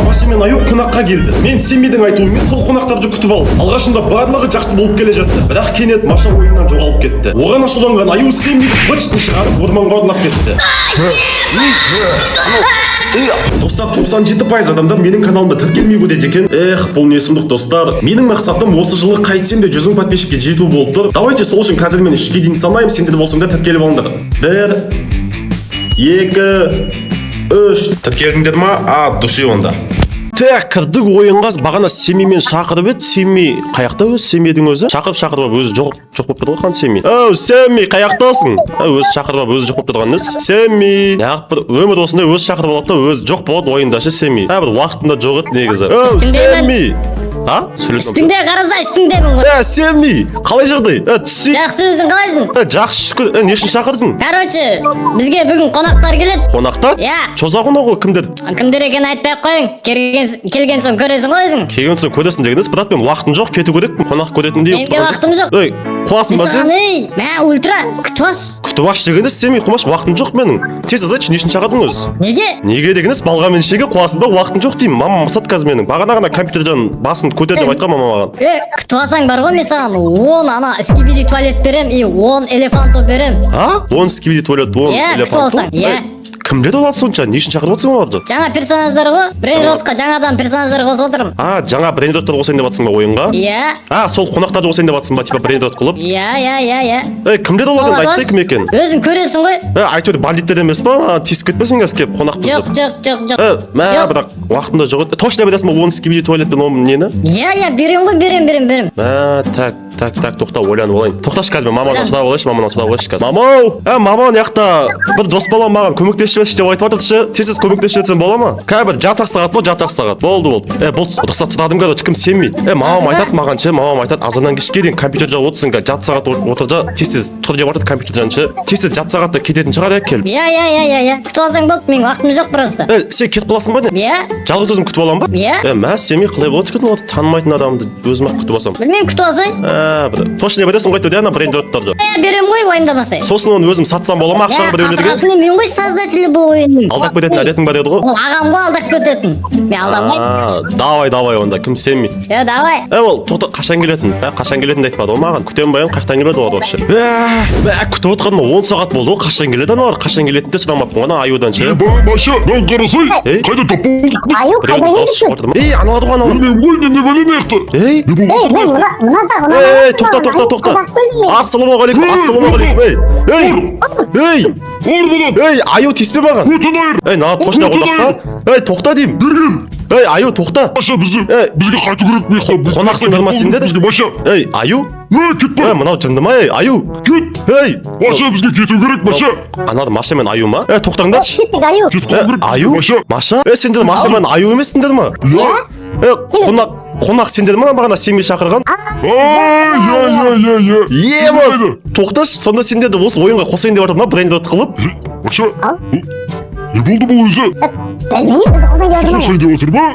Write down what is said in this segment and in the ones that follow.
Маша мен Аю қонаққа келді. Мен Семидің айтуымен сол қонақтарды күтіп алдым. Алғашында барлығы жақсы болып келе жатты. Бірақ кенет Маша ойыннан жоғалып кетті. Оған ашуланған Аю Семиді быт-шытын шығарып орманға ұрлап кетті. Достар, 97% адамдар менің каналымда тіркелмей көреді екен. Бұл не сұмдық достар. Менің мақсатым осы жылы қайтсем де 100 000 подписчикке жету болып тұр. Давайте сол үшін қазір мен 3-ке дейін санаймын, сендер болсаңдар тіркеліп алыңдар. 1 2 3 тіркелдіңдер ма? Души онда. Так, кірдік ойынға. Бағана Семимен шақырып еді. Семи қаяқта өзі? Семидің өзі шақырып өзі жоқ болып тұрды ғой. Қан Семи? Семи қаяқтасың? Өзі шақырып өзі жоқ болып тұрған нес? Семи неғып бір өмір осындай өзі шақырып алады да өзі жоқ болады ойында ше. Семи бір уақытында жоқ еді негізі. Семи үстіңде қараса үстіңдемін ғой. Семи қалай жағдай? Түсі жақсы, өзің қалайсың? Жақсы шүкір. Не үшін шақырдың? Короче, бізге бүгін қонақтар келеді. Қонақтар? Иә. Чоза қонақ ғой, кімдер? Кімдер екенін айтпай ақ қойың. Келген соң көресің ғой өзің. Келген соң көресің дегеніз, бірақ мен уақытым жоқ, кету керек. Қонақ көретіндей. Менде уақытым жоқ. Қуасың ба сен? Мә ультра күтіп аш. Күтіп аш дегенде Семи қумаш, уақытым жоқ менің. Тез айтшы, не үшін шақырдың өзі? Неге? Неге дегеніз, балға мен шеге қуасың ба, уақытым жоқ деймін. Мамам мақсат қазір менің. Бағана компьютерден басын көтер деп айтқан мама маған. Күтіп алсаң бар ғой, мен саған 10 ана скибиди туалет берем и 10 элефанто берем. 10 скибиди туалет, 10 элефанто? Күтіп алсаң, Кімдер оларды сонша? Не үшін шақырып отырсың оларды? Жаңа персонаждар ғой. Брейнротқа жаңадан персонаждар қосып отырмын. Жаңа брейнроттар қосайын деп жатсың ба ойынға? Иә. Сол қонақтарды қосайын деп жатсың ба, типа брейнрот қылып? Иә. Кімдер оларды айтсай кім екен? Өзің көресің ғой. Әйтеуір бандиттер емес па? Тиісіп кетпесің қазір келіп қонақ бізді. Жоқ. Бірақ уақытында жоқ еді. Точно бересің ба 10 скибиди туалетпен 10 нені? Иә, берем ғой, берем. Так, тоқта, ойланып алайын. Тоқташы қазір, мен мамадан сұрап алайыншы қазір. Мама, яқта бір дос балам маған көмектесіп етші деп айтып жатыр. Тез көмектесіп етсем бола ма? Қазір жарты сағат. Болды. Бұл рұқсат сұрадым қазір, кім Семи? Мамам айтады маған ше, азаннан кешке дейін компьютерде отырсың, жарты сағат отыр да, тез тұр деп жатыр компьютерден ше. Тез жарты сағатта кететін шығар келіп. Иә. Күтіп алсаң болды, менің уақытым жоқ просто. Сен кетіп қаласың ба не? Иә. Жалғыз өзім күтіп аламын ба? Иә. Мә Семи қалай болады екен, ол танымайтын адамды өзім-ақ күтіп алсам. Білмеймін, күтіп алсаң. Точно бересің ғой дейді ана брендроттарды. Берем ғой, уайымдамасай. Сосын оны өзім сатсам бола ма, ақшаға біреулерге? Қатырасың мен ғой создателі бұл ойынның. Алдап кететін әдетің бар еді ғой? Ол ағам ғой алдап кететін. Мен алдамаймын. Давай онда, кім Семи? Все, давай. Ол тоқта қашан келетін? Қашан келетінді айтпады ғой маған. Күтем ба, қашан келеді олар вообще? Күтіп отырғаныма 10 сағат болды ғой, қашан келеді аналар? Қашан келетінді де сұрамаппын ғана Аюдан ше. Маша, мен қарасай, қайда тап болдық? Аю, қайда келдің? аналар ғой аналар. Мен ғой, не бәлен аяқты? Тоқта. Ассалаумағалейкум. Аю тиіспе маған. Өтін айыр. Нағат точно қонаққа. Тоқта деймін. Берген. Аю тоқта. Маша, бізге қайту керек. Қонақсыңдар ма сендер? Маша. Аю. Кет ба. Мынау жынды ма? Аю. Кет. Маша, бізге кету керек, Маша. Анады Маша мен Аю ма? Тоқтаңдаршы. Аю. Маша. Сендер Маша мен Аю емессіңдер ма? Қонақ сендер ма бағана Семи шақырған? Емос. Тоқташы, сонда сендерді осы ойынға қосайын деп жатыр ма, брендрот қылып? Маша, не болды бұл өзі? Қосайын деп отыр ма?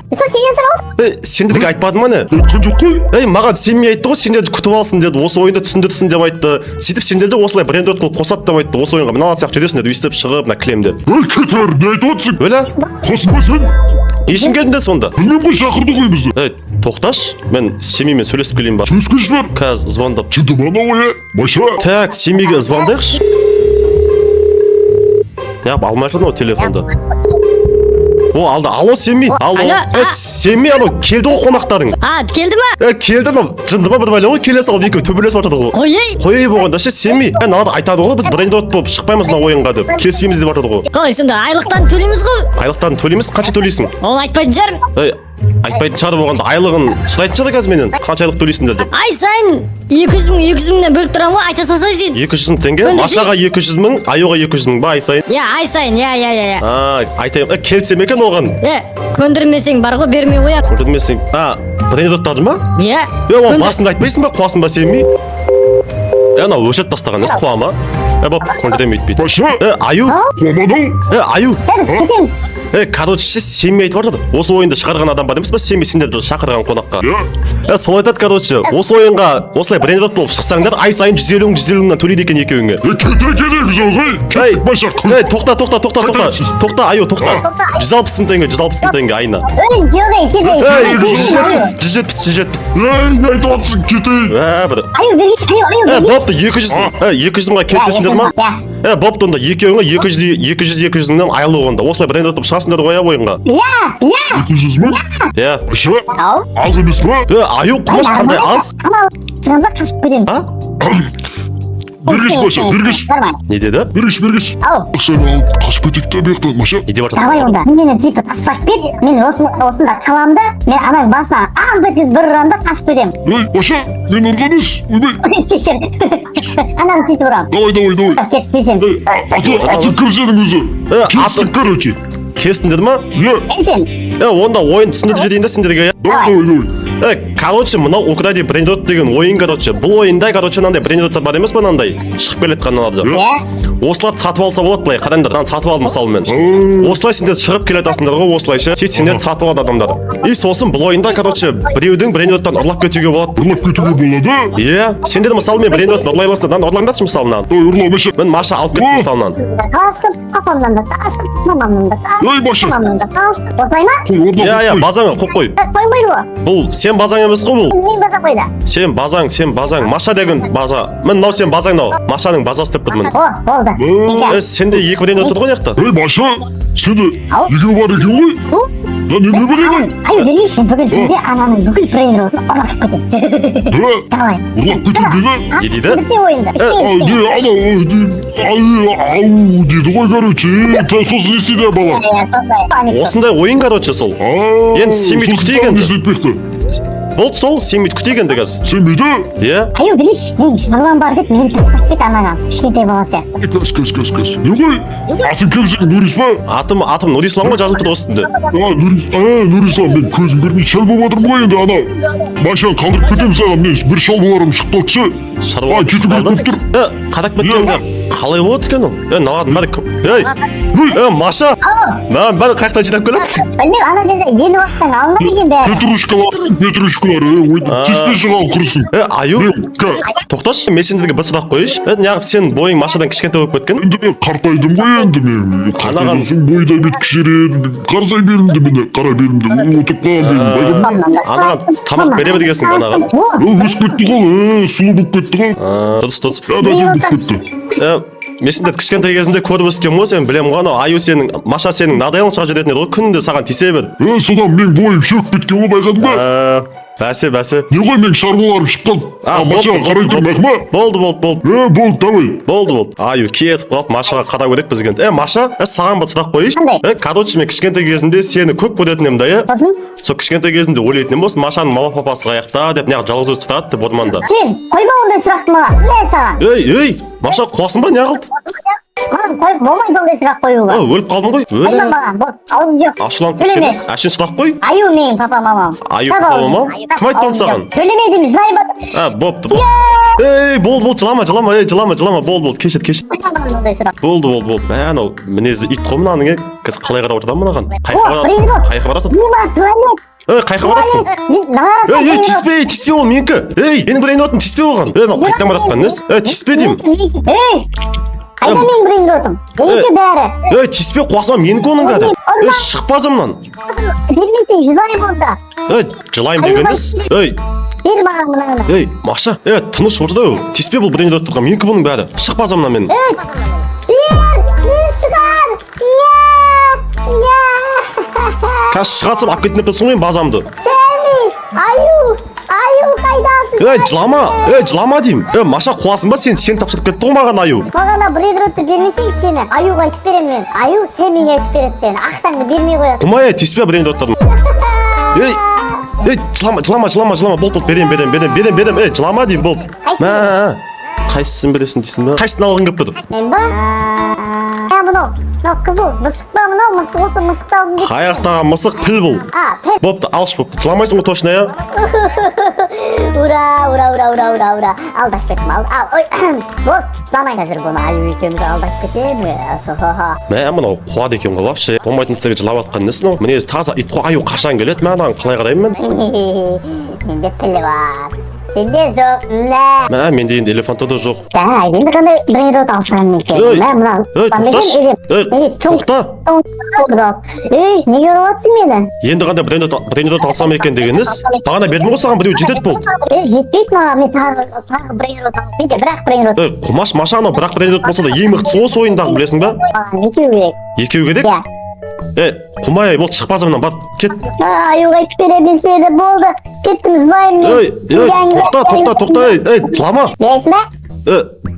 Сендерге айтпады ма не? Айтқан жоқ қой. Маған Семи айтты ғой, сендерді күтіп алсын деді, осы ойында түсіндірсін деп айтты. Сөйтіп сендерді осылай брендрот қылып қосады деп айтты, осы ойынға мына сияқты жүресіңдер, өйстіп шығып, мына кілемде. Кетер, не айтып отырсың? Өлә? Қосың ба сен? Ешің келдің сонда? Білмеймін ғой, шақырды ғой бізді. Тоқташ, мен Семимен сөйлесіп келейін ба? Сөйлескенші бар. Қазір звондап. Жынды ма анау, Маша? Так, Семиге звондайықшы. Алмай жатыр ғой телефонды. Алло Семи. Семи, анау келді ғой қонақтарың. Келді ма? Келді, анау жынды ма бір бәле ғой, келе салып екеуі төбелесіп жатыр ғой. Қойей болғанда ше Семи. Нағады айтады ғой, біз брендрот болып шықпаймыз мына ойынға деп. Келіспейміз деп жатыр ғой. Қалай сонда айлықтан төлейміз ғой? Айлықтан төлейміз, қанша төлейсің? Ол айтпайтын шығар. Айтпайтын шығар болғанда айлығын сұрайтын шығар қазір менен. Қанша айлық төлейсіңдер деп. Ай сайын 200 мыңнан бөліп тұрамын ғой, айта салсай сен. 200 мың теңге? Машаға 200 мың, Аюға 200 мың ба ай сайын? Ай сайын, айтайын. Келсем екен оған. Көндірмесең бар ғой, бермей қояр. Көндірмесең. Брендроттады ма? Ол басында айтпайсың ба, қуасың ба Семи? Анау өшет тастаған ес, қуама. Көндірем өйтпейді. Маша. Аю. Қуаманау. Аю. короче Семи айтып жатыр. Осы ойынды шығарған адам бар емес па? Семи сендерді шақырған қонаққа. Иә. Сол айтады, короче, осы ойынға осылай брендот болып шықсаңдар, ай сайын 150-150-ңнан төлейді екен екеуіңе. Кетек жолғай. Кеттік Маша. Тоқта, айу, тоқта. 160 мың теңге, 160 мың теңге айына. Жолдай, кетей. 170. Не айтып жатсың, кетейін. Бір. Аю, бергіш, аю. Бопты 200 мыңға келсесіңдер ма? Бопты онда екеуіңе 200 мыңнан айырылу онда. Осылай брендот болып шығасыңдар ғой ойынға. Я. 200 мың? Иә. Маша, Ау. аз емес па? Айу, құмаш қандай аз? Ана, шығынға қашып көреміз. Бергіш Маша, бергіш. Не деді? Бергіш. Ау. Ақшаны алып қашып кетейік та бұяқтан, Маша. Не деп жатыр? Давай онда. Мені типа тастап кет. Мен осында қаламын да, мен ананың басына бөтіз бір ұрам да қашып кетемін. Ей, Маша, мен ұрған емес. Ойбай. Кешір. Ананың тиісіп ұрам. Давай. Кет, кетсем. Ей, аты кім сенің өзі? Кестік, короче. Кестің деді ма? Иә. Сен. Онда ойын түсіндіріп жіберейін да сендерге. Давай. Короче, мынау Укради брендот деген ойын, короче. Бұл ойында, короче, мынандай брендоттар бар емес па, мынандай? Шығып келе жатқандар. Иә. Осыларды сатып алса болады, былай қараңдар. Мен сатып алдым мысалы мен. Осылай сендер шығып келе жатасыңдар ғой, осылайша. Сендер сатып алады адамдар. И сосын бұл ойында, короче, біреудің брендоттан ұрлап кетуге болады. Ұрлап кетуге болады? Иә. Сендер мысалы мен брендоттан ұрлай аласыңдар, ұрлаңдаршы мысалынан. Ұрлау Маша. Мен Маша алып кетті мысалынан. Ташқып, папамнан да ташқып, мамамнан да ташқып. Ей, Маша. Мамамнан да ташқып. Осылай ма? Иә, базаңа қойып қой. Қоймайды ғой. Бұл сен базаң емес қой бұл. Мен база қойда. Сен базаң. Маша деген база. Мен мынау сен базаң мынау. Машаның базасы деп тұрмын. О, болды. Сенде екі брендот тұр ғой мыняқта. Ей, Маша, сенде екеу бар екен ғой? Не білейін? Аю, білейші, бүгін сізде ананың бүкіл брендотын ұрлап кетеді. Давай. Ұрлап кетеді ме? Не дейді? Бірсе ойында. Ау дейді ғой, короче. Сосын не істейді бала? Осындай ойын, короче, сол. Енді Семит күтейік енді. Не істетпекті? Болды сол, Семит күтейік енді қазір. Сенбейді? Иә. Аю, білейші, мен шынылан бар деп мен тастап кет анаға. Кішкентай бала сияқты. Кәс. Не ғой? Атың кім сен, Нурис па? Атым Нурислам ғой жазылып тұр осында. Нурислам, мен көзім көрмей шал болып жатырмын ғой енді ана. Машаны қалдырып кетемін саған, мен бір шал боларым шығып қалдышы. Шаруа кету керек болып тұр. Қадап кеткенде қалай болады екен ол? Ей, Маша! Бәрі қаяқтан жинап келеді? Білмеймін, ана жерде елі уақыттан алынған екен бәрі. Петрушкалар, тиспей шығал құрысын. Аю, тоқташы, мен сендерге бір сұрақ қойыш. Неғып сен бойың Машадан кішкентай болып кеткен? Енді мен қартайдым ғой енді мен. Қартайдым соң бойда бет кішіреді. Қарсай белімді мені, қара белімді. Отып қалған белім. Анаған тамақ бере бергенсің анаған. Өсіп кетті ғой, сұлу болып кетті ғой. Дұрыс. Болып кетті. Мен сендерді кішкентай кезімде көріп өскен ғой, сен білемін ғой, Аю сенің, Маша сенің надайлың шыға жүретін еді ғой, күнде саған тисе бер. Содан мен бойым шөк кеткен ғой, байқадың ба? Бәсе. Не ғой мен шаруаларым шыққан. Машаға қарай тұрмақ ма? Болды. Давай. Болды. Аю кетіп қалды, Машаға қарап көрейік біз енді. Маша, саған бір сұрақ қойыш. Короче, мен кішкентай кезімде сені көп көретін едім да, иә? Сол кішкентай кезімде ойлайтын едім, осы Машаның мама папасы қаяқта деп, неғып жалғыз өзі тұрады деп орманда. Сен, қойма ондай сұрақты маған, біле саған. Ей, Маша қуасың ба, не қылды? Маған қойып болмайды ондай сұрақ қоюға. Өліп қалдың ғой? Айтма маған, аузым жоқ. Ашуланып кеткенсіз. Әшейін сұрақ қой. Аю менің папа мамам. Аю папа мамам? Кім айтты оны саған? Төлемедім, жылай батыр. Бопты. Ей, болды, жылама, болды, кешір. Болды. Анау мінезі ит қой мынаның, қазір қалай қарап отырдан мынаған? Қайқа баратыр? Қайқа баратсың? Ей, тиспе ол менікі. Ей, менің брендотым тиспе оған. Қайттан баратқан нес? Тиспе деймін. Қайда менің брендотым? Менікі бәрі. Тиспе қуасыма менікі оның бәрі. Шықпазымнан. Бермесең жылай болса. Жылайым дегеніз? Бер маған мынаны. Ей, Маша, тыныш орда ау. Тиспе бұл брендот тұрған, менікі бұның бәрі. Шықпазымнан мен. Мен шығар. Қазір шығатсам ап кетініп тұрсың ғой базамды. Аю қайдасың? Жылама деймін. Маша қуасың ба сен тапсырып кетті ғой маған Аю. Маған брендотты бермесең сені Аюға айтып беремін мен. Аю сен менге айтып береді сені. Ақшаңды бермей қоясың. Құмай, тиспе брендоттарын. Жылама, болды, берем. Жылама деймін, болды. Қайсысын бересің дейсің ба? Қайсысын алғың кеп тұр? Мен ба? Бұнау. мынау қызыл мысық па мынау мысық осы мысықты алдым деп Қаяқтағы мысық піл бұл. піл Бопты, алшы бопты. Жыламайсың ғой точно, я? ура алдап кеттім ой бол жыламай қазір бұны аю екеуміз алдап кетеміз Мә, мынау қуады екен ғой вообще. Болмайтын нәрсеге жылап жатқан несі мынау? Мінезі таза ит қой, аю қашан келеді? Маған қалай қараймын мен? менде тілі бар сенде жоқ Мә, менде енді элефанты да жоқ. енді қандай брейрот алсам екен мынау тоқта. неге ұрып жатсың мені Енді қандай брейрот алсам екен дегеніңіз? Бағана бердім ғой саған біреу жетеді бұл. жетпейді маған мен тағы брейрот алып менде бірақ брейрот Құмаш маша анау бірақ брейрот болса да ең мықтысы осы ойындағы білесің ба? екеу керек Екеу керек? Құмай, бол шықпазы мынан, бар, кет. Аюға айтып беремін сені, болды. Кеттім, жылаймын мен. Тоқта, жылама. Бересің ба?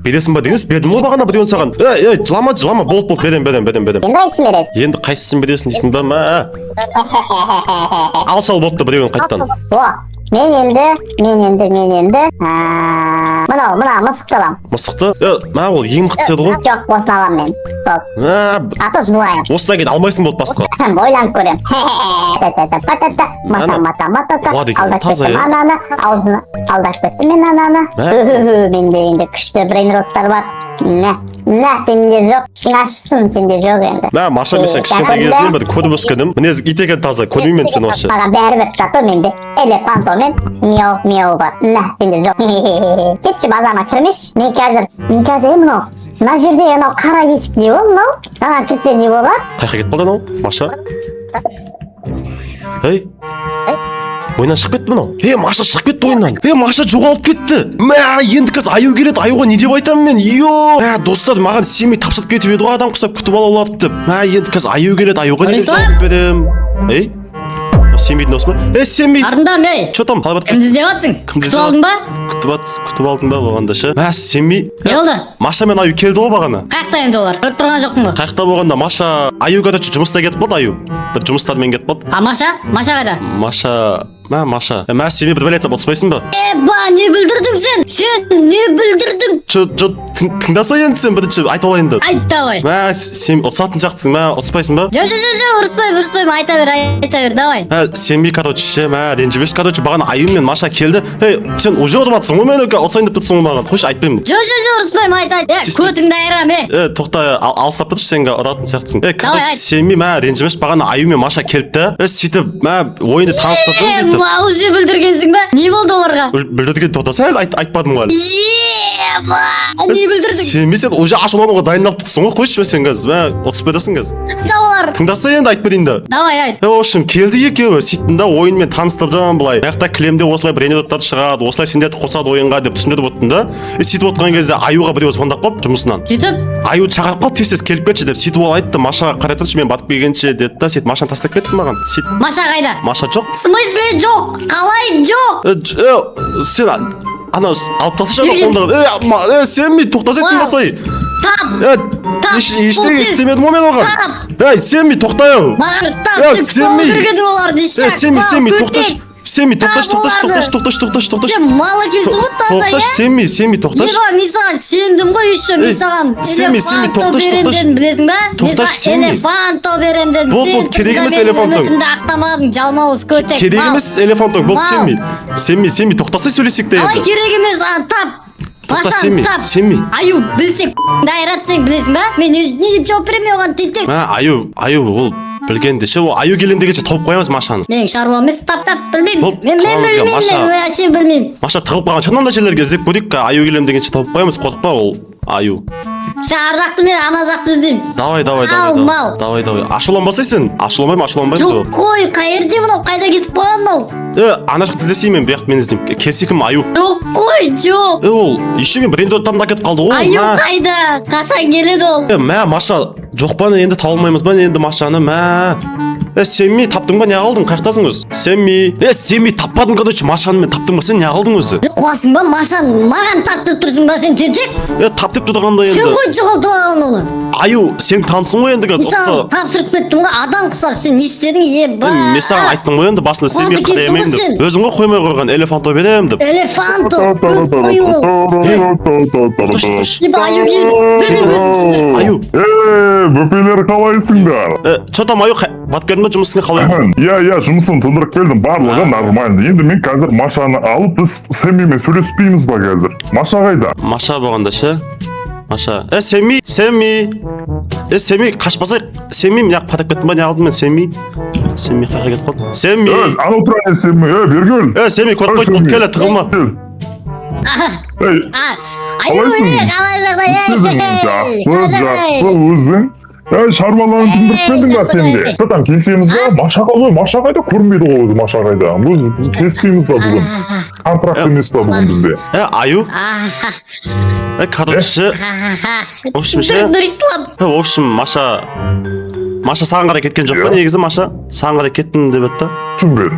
Бересің ба деңіз, бердім ғой бағана біреуін саған. Жылама, болды, берем. Енді қайсысын бересің? Енді қайсысын бересің дейсің ба, ма? Ал болыпты біреуін қайттан. Мен енді мынау мысықты алам. Мысықты? Ма ол ең мықтысы еді ғой? Жоқ, осыны алам мен. Ато жылайын. Осыдан кейін алмайсың болды басқа. Ойланып көрем. Мата алдап кеттім ананы, аузына алдап кеттім мен ананы. Менде енді күшті брейнроттар бар. Сенде жоқ, шыңашысың, сенде жоқ енді. Маша, мен сен кішкентай кезінен бір көріп өскенім. Мінез ит екен таза, көрмеймін сені вообще. Маған бәрібір зато менде элефанто мен мяу бар. Сенде жоқ. Кетші базарына кірмеш. Мен қазір мынау. Мына жерде анау қара есік не бол мынау? Ана кірсе не болады? Қайқа кетіп қалды анау, Маша? Ойыннан шығып кетті мынау. Маша шығып кетті ойыннан. Маша жоғалып кетті. Енді қазір аю келеді, аюға не деп айтамын мен? Достар, маған сенбей тапсырып кетіп еді ғой, адам құсап күтіп ала алады деп. Енді қазір аю келеді, аюға не деп жауап берем? Сенбейтін осы ма? Сенбей. Артындамын, Че там, қалай кімді іздеп жатсың? Күтіп алдың ба? Күтіп алдың ба болғанда ше? Сенбей. Не болды? Маша мен аю келді ғой бағана. Қаяқта енді олар? Көріп тұрған жоқпын ғой. Қаяқта болғанда Маша аюға да жұмыста кетіп болды аю. Бір жұмыстармен кетіп болды. Маша қайда? Маша. Сенбей бір бәле айтсам ұтыспайсың ба? Не бүлдірдің сен? Сен не бүлдірдің? Тыңдаса енді сен бірінші айтып алайын да. Айт давай. Сен ұтысатын сияқтысың, ұтыспайсың ба? Жоқ, ұрыспаймын, айта бер, давай. Сенбей, ренжімеш, бағана аю мен Маша келді. Сен уже ұрып жатсың ғой мені, ұтсайын деп тұрсың ғой маған. Қойшы, айтпаймын. Жоқ, ұрыспаймын, айт. Көтіңді айырам, тоқта, алсап тұршы, сен ұратын сияқтысың. Сенбей, ренжімеш, бағана аю мен Маша келді. Сөйтіп, ойынды таныстырдым. Уже бүлдіргенсің ба? Не болды оларға? Бүлдірген тоқта, сәл айтпадым ғой. Не бүлдірдің? Сенбей, сен уже ашулануға дайындалып тұрсың ғой. Қойшы сен қазір, ұтысып бересің қазір. Тыңдаса енді айтып берейін да. Давай, айт. В общем, келді екеуі, сөйттім да, ойынмен таныстырдым былай. Аяқта кілемде осылай брейнроттар шығады, осылай сендерді қосады ойынға деп түсіндіріп отырдым да. Сөйтіп отырған кезде аюға біреу звондап қалды жұмысынан. Сөйтіп? Аю шақырып қалды, тез келіп кетші деп. Сөйтіп ол айтты, Машаға қарай тұршы, мен батып келгенше деді да. Сөйтіп Машаны тастап кетті маған. Маша қайда? Маша жоқ. В смысле жоқ? Қалай жоқ? Сен алып тасташы қолындағы. Сенбей, тоқтасай, тыңдасай. Ештеңе істемедім ғой мен оған. Сенбей, тоқтай ау. Маған бүлдіргенің оларды Сенбей, тоқташы. Тоқташы. Сен малы келсің ғой таза, Тоқташы, сенбей, тоқташы. Мен саған сендім ғой еще, мен саған элефанто берем дедім, білесің ба? Мен саған элефанто берем дедім. Бұл керек емес элефантың. Үкімді ақтамадың, жалмауыз көтек. Керек емес элефантың, бұл сенбей, тоқтасай сөйлесек те қалай керек емес, тап. Сенбей. Аю, білсек, дайратсың, білесің ба? Мен не деп жауап беремей оған тентек. Аю, ол білгенде ше, ол аю келем дегенше тауып қоямыз Машаны. Менің шаруам емес, тап, білмеймін. Мен білмеймін. Маша тығылып қалған шынында жерлерге іздеп көрейік, аю келем дегенше тауып қоямыз, қорықпа ол аю. Сен ар жақты, мен ана жақты іздеймін. Давай. Ашуланбасай сен. Ашуланбаймын. Жоқ, қой, қай жерде мынау, қайда кетіп қойған мынау? Ана жақты іздесейін мен, бұяқты мен іздеймін. Келсе кім аю? Жоқ, қой, жоқ. Ол, еще мен брейнроттан да кетіп қалды ғой. Аю қайда? Қашан келеді ол? Маша, жоқ па енді таба алмаймыз ба енді Машаны, Сен таптың ба, не қалдың? Қаяқтасың өзі? Сен таппадың, короче, Машаны мен таптың ба, сен не қалдың өзі? Қуасың ба Машан, маған тартып тұрсың ба сен тентек? Тап деп тұрғанда Сен енді. ғой жоғалтып алған оны. Аю, сен танысың ғой енді қазір. Мен саған тапсырып кеттім ғой, адам құсап сен не істедің, Мен саған айттым ғой енді басында сенге қараймын деп. Өзің ғой қоймай қойған элефанту беремін деп. Элефанто, көп қой ол. Аю келді, бәрін өзімсіңдер. Аю. Бөпелер қалайсыңдар? Че там Аю, батып келдің ба жұмысыңа қалай? Иә, жұмысын тындырып келдім, барлығы нормально. Енді мен қазір Машаны алып, біз Сэммимен сөйлеспейміз ба қазір? Маша қайда? Маша болғанда ше? Маша. Сэмми. Сэмми, қашпасай. Сэмми, мен қатып кеттім ба, не алдым мен Сэмми қайға кетіп қалды. Сэмми. Ана тұра Сэмми, бергіл. Сэмми, көріп қойды, келе, тығылма. Қалайсың? Жақсы, өзің. Шармаларын тындырып келдің ба сенде? Там келсеміз ба? Маша қайда көрінбейді ғой өзі Маша қайда. Біз келіспейміз ба бүгін? Контракт емес па бүгін бізде? Аю. Короче. В общем, Маша саған қарай кеткен жоқ па негізі Маша? Саған қарай кеттім деп еді. Түсінбедім.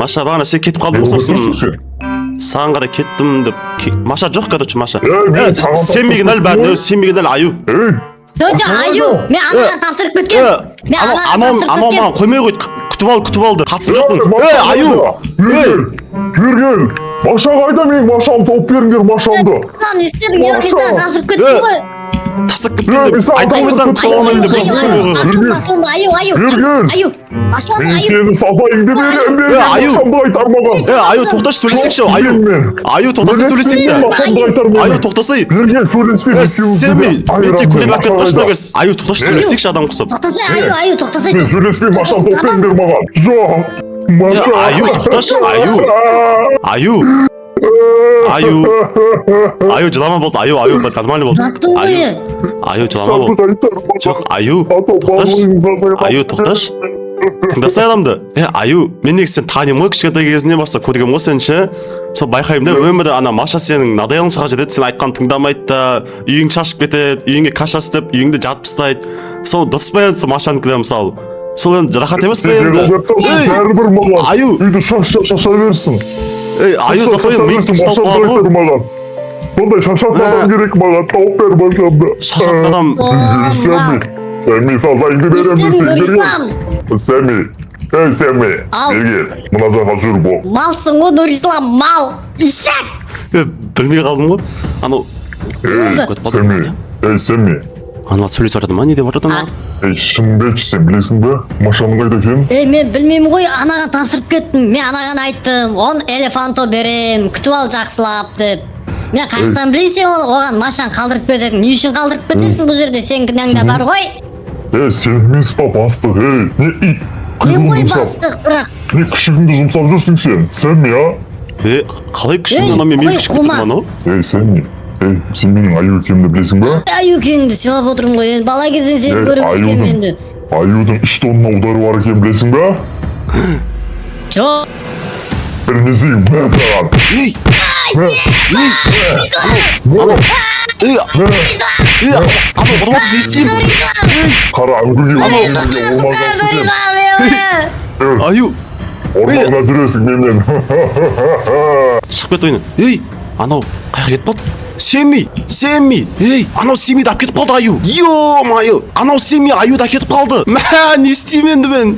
Маша бағана сен кетіп қалдың ғой сосын. Саған қарай кеттім деп. Маша жоқ, короче, Маша. Сенбеген әлі бәрін, сенбеген әлі Аю. Жо, Аю, мен анаға тапсырып кеткен. Анау маған қоймай қойды, күтіп алды. Қатысып жоқпын. Аю. Бергел. Маша қайда, мен Машамды тауып беріңдер, Машамды. Там істедің, мен саған тапсырып кеттім ғой. Тасып кеткен деп. Айтпай қойсаң қалауын деп. Аю. Мен сені сазайыңды берем, Машамды айтар маған. Аю, тоқташы, сөйлесекші, Аю, тоқтасай сөйлесек те. Аю, тоқтасай. Бергел, сөйлеспейді. Сэмми, мен тек көрек лап кетіп қашына көз. Аю, тоқташы, сөйлесекші адам құсып. Тоқтасай, Аю, тоқтасай. Мен сөйлеспей, Машамды тауып беріңдер маған. Жоқ. Аю, тоқташы, Аю, жылама болды, Аю, нормально болды. Аю, жылама болды. Жоқ, Аю, тоқташы. Тыңдасай адамды. Аю, мен негізі сен танимын ғой, кішкентай кезінен бастап көргенмін ғой сен ше. Сол байқаймын да, өмірде ана Маша сенің мынадай алыңшыға жетеді, сен айтқан тыңдамайды да, үйің шашып кетеді, үйіңе каша істеп, үйіңді жатып тастайды. Сол дұрыс па енді сол Машанікілер мысалы. Сол енді рахат емес па енді? Бәрібір маған. Аю. Үйді шаша берсін. Аю, зато енді мен ұсталып қалады ғой. Сондай шашат адам керек маған, тауып бер Машамды. Шашат адам. Сэмми, сазайыңды берем Сэмми, бергел, мына жаққа жүр бол. Малсың ғой, Нұрислам, мал, ишак. Білмей қалдым ғой. Анау. Сэмми. Анау сөйлесіп жатыр ма, не деп жатыр ма? Шынымды айтшы, сен білесің бе? Машаның қайда екенін? Мен білмеймін ғой, анаға тапсырып кеттім. Мен анаған айттым, он элефанто берем, күтіп ал жақсылап деп. Мен қаяқтан білесің оған Машаны қалдырып кететін. Не үшін қалдырып кетесің бұл жерде, сен кінәңде бар ғой? Сен емес па бастық, не ит? Мен ғой бастық, бірақ. Не күшігіңді жұмсап жүрсің сен, Сэмми, қалай күшігіңді анау мен күшік кетім анау? Сэмми, сен менің Аю екенімді білесің ба? Аю екеніңді сыйлап отырмын ғой, бала кезден сен көріп өткен енді. Аюдың 3 тонна удары бар екен білесің ба? Жоқ. Білмесейін, мен саған. Анау бұрмады не істеймін? Қара үгіге Аю. Орнағына жүресің менен. Шығып кет ойны. Анау қайға кетіп қалды? Сэмми, анау Сэммиді алып кетіп қалды Аю. Йо-майо, анау Сэмми Аюды алып кетіп қалды. Мә, не істеймін енді мен?